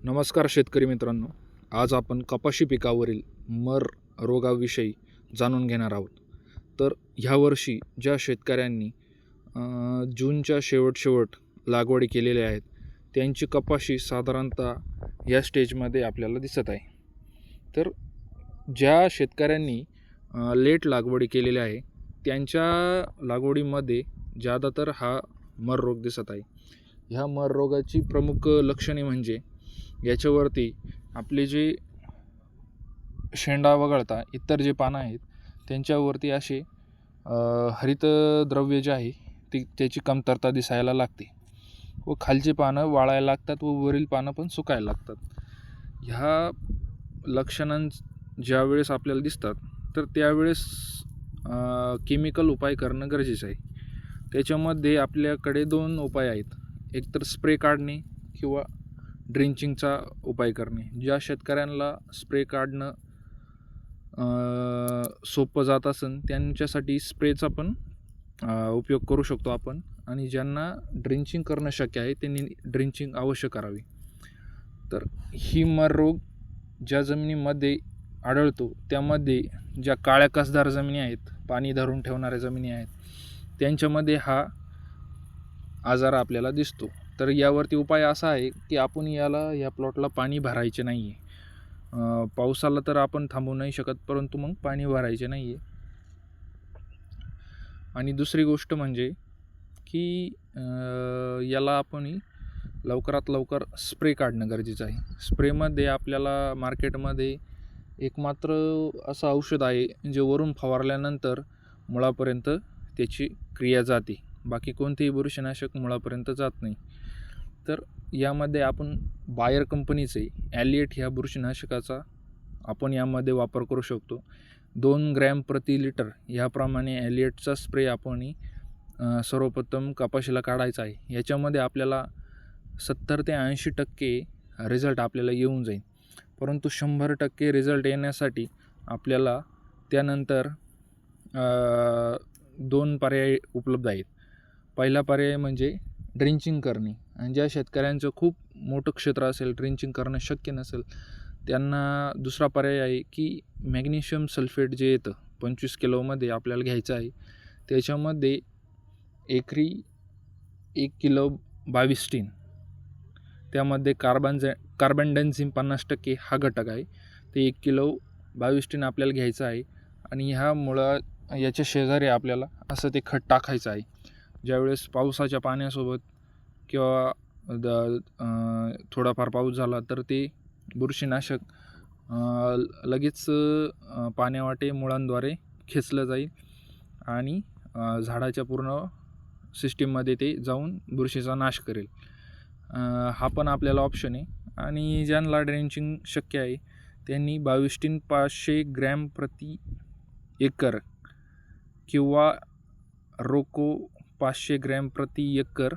नमस्कार शेतकरी मित्रांनो, आज आपण कपाशी पिकावरील मर रोगाविषयी जाणून घेणार आहोत. तर ह्या वर्षी ज्या शेतकऱ्यांनी जूनच्या शेवट लागवडी केलेल्या आहेत त्यांची कपाशी साधारणतः या स्टेजमध्ये आपल्याला दिसत आहे. तर ज्या शेतकऱ्यांनी लेट लागवडी केलेल्या आहे त्यांच्या लागवडीमध्ये ज्यादातर हा मर रोग दिसत आहे. ह्या मर रोगाची प्रमुख लक्षणे म्हणजे याच्यावरती आपले जे शेंडा वगळता इतर जे पानं आहेत त्यांच्यावरती असे हरितद्रव्य जे आहे त्याची कमतरता दिसायला लागते व खालची पानं वाळायला लागतात व वरील पानं पण सुकायला लागतात. ह्या लक्षणां ज्यावेळेस आपल्याला दिसतात तर त्यावेळेस केमिकल उपाय करणं गरजेचं आहे. त्याच्यामध्ये आपल्याकडे 2 उपाय आहेत, एकतर स्प्रे काढणे किंवा ड्रिंचिंगचा उपाय करणे. ज्या शेतकऱ्यांना स्प्रे काढणं सोपं जात असेल त्यांच्यासाठी स्प्रेचा पण उपयोग करू शकतो आपण, आणि ज्यांना ड्रिंचिंग करणं शक्य आहे त्यांनी ड्रिंचिंग अवश्य करावी. तर ही मर रोग ज्या जमिनीमध्ये आढळतो त्यामध्ये ज्या काळ्या कसदार जमिनी आहेत, पाणी धरून ठेवणाऱ्या जमिनी आहेत, त्यांच्यामध्ये हा आजार आपल्याला दिसतो. तर यावरती उपाय असा आहे की आपण या प्लॉटला पाणी भरायचे नाही आहे. पावसाला तर आपण थांबवू नाही शकत, परंतु मग पाणी भरायचे नाही आहे. आणि दुसरी गोष्ट म्हणजे की याला आपण लवकरात लवकर स्प्रे काढणं गरजेचं आहे. स्प्रेमध्ये आपल्याला मार्केटमध्ये एकमात्र असं औषध आहे जे वरून फवारल्यानंतर मुळापर्यंत त्याची क्रिया जाते, बाकी कोणतेही बुरशीनाशक मुळापर्यंत जात नाही. तर यामध्ये आपण बायर कंपनीचे ॲलिएट ह्या बुरशीनाशकाचा आपण यामध्ये वापर करू शकतो. 2 ग्रॅम प्रति लिटर ह्याप्रमाणे ॲलिएटचा स्प्रे आपण सर्वप्रथम कपाशीला काढायचा आहे. याच्यामध्ये आपल्याला 70 ते 80% रिझल्ट आपल्याला येऊन जाईल, परंतु 100% रिझल्ट येण्यासाठी आपल्याला त्यानंतर 2 पर्याय उपलब्ध आहेत. पहिला पर्याय म्हणजे ड्रिंचिंग करणे, आणि ज्या शेतकऱ्यांचं खूप मोठं क्षेत्र असेल, ड्रिंचिंग करणं शक्य नसेल, त्यांना दुसरा पर्याय आहे की मॅग्नेशियम सल्फेट जे येतं 25 किलोमध्ये आपल्याला घ्यायचं आहे. त्याच्यामध्ये एकरी 1 किलो 22 टीन, त्यामध्ये कार्बनडेन्झिम 50% हा घटक आहे. ते 1 किलो 22 टीन आपल्याला घ्यायचं आहे. आणि ह्यामुळं याच्या शेजारी आपल्याला असं ते खत टाकायचं आहे. ज्यावेळेस पावसाच्या पाण्यासोबत किंवा थोडाफार पाऊस झाला तर ते बुरशीनाशक लगेच पाण्यावाटे मुळांद्वारे खेचलं जाईल आणि झाडाच्या पूर्ण सिस्टीममध्ये ते जाऊन बुरशीचा नाश करेल. हा पण आपल्याला ऑप्शन आहे. आणि ज्यांना ड्रेंचिंग शक्य आहे त्यांनी 22 टीन 500 ग्रॅम प्रति एकर किंवा रोको 500 ग्रॅम प्रति एकर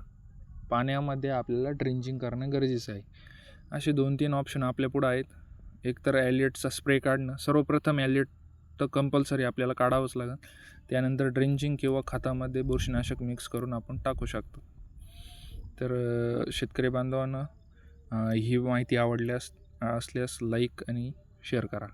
पाण्यामध्ये आपल्याला ड्रिंचिंग करणं गरजेचं आहे. असे 2-3 ऑप्शन आपल्या पुढं आहेत. एकतर ॲलिएटचा स्प्रे काढणं, सर्वप्रथम ॲलिएट तर कंपल्सरी आपल्याला काढावंच लागेल. त्यानंतर ड्रिंचिंग किंवा खतामध्ये बुरशीनाशक मिक्स करून आपण टाकू शकतो. तर शेतकरी बांधवांना ही माहिती आवडल्यास असल्यास लाईक आणि शेअर करा.